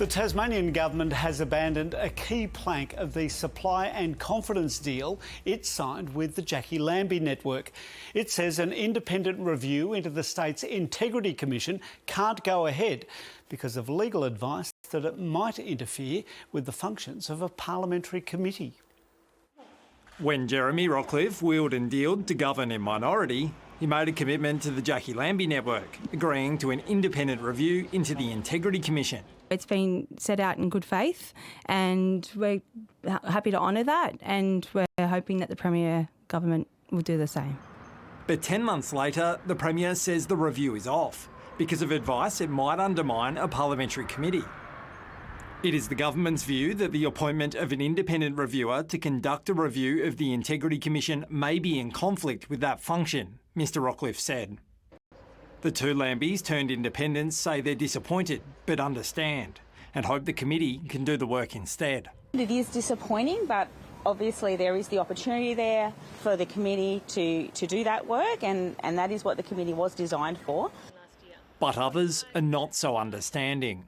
The Tasmanian Government has abandoned a key plank of the supply and confidence deal it signed with the Jackie Lambie network. It says an independent review into the state's Integrity Commission can't go ahead because of legal advice that it might interfere with the functions of a parliamentary committee. When Jeremy Rockliff wheeled and dealed to govern in minority, he made a commitment to the Jackie Lambie network, agreeing to an independent review into the Integrity Commission. It's been set out in good faith and we're happy to honour that, and we're hoping that the Premier Government will do the same. But 10 months later, the Premier says the review is off because of advice it might undermine a parliamentary committee. It is the government's view that the appointment of an independent reviewer to conduct a review of the Integrity Commission may be in conflict with that function, Mr Rockliff said. The two Lambies turned independents say they're disappointed but understand and hope the committee can do the work instead. It is disappointing, but obviously there is the opportunity there for the committee to do that work, and that is what the committee was designed for. But others are not so understanding.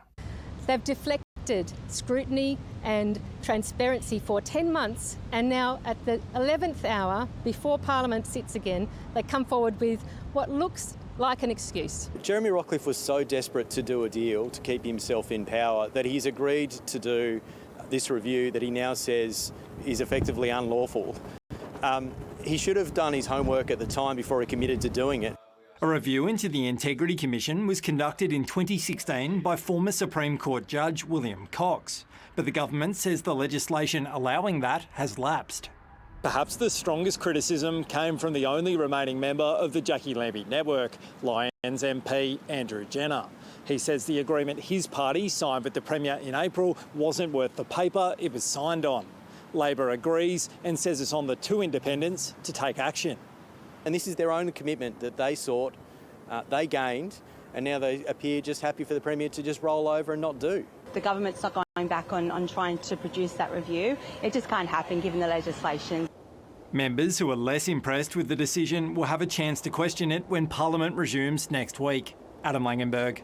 They've deflected scrutiny and transparency for 10 months, and now at the 11th hour, before Parliament sits again, they come forward with what looks like an excuse. Jeremy Rockliff was so desperate to do a deal to keep himself in power that he's agreed to do this review that he now says is effectively unlawful. He should have done his homework at the time before he committed to doing it. A review into the Integrity Commission was conducted in 2016 by former Supreme Court Judge William Cox, but the government says the legislation allowing that has lapsed. Perhaps the strongest criticism came from the only remaining member of the Jackie Lambie network, Lions MP Andrew Jenner. He says the agreement his party signed with the Premier in April wasn't worth the paper it was signed on. Labor agrees and says it's on the two independents to take action. And this is their own commitment that they sought, they gained, and now they appear just happy for the Premier to just roll over and not do. The government's not going back on trying to produce that review. It just can't happen given the legislation. Members who are less impressed with the decision will have a chance to question it when Parliament resumes next week. Adam Langenberg.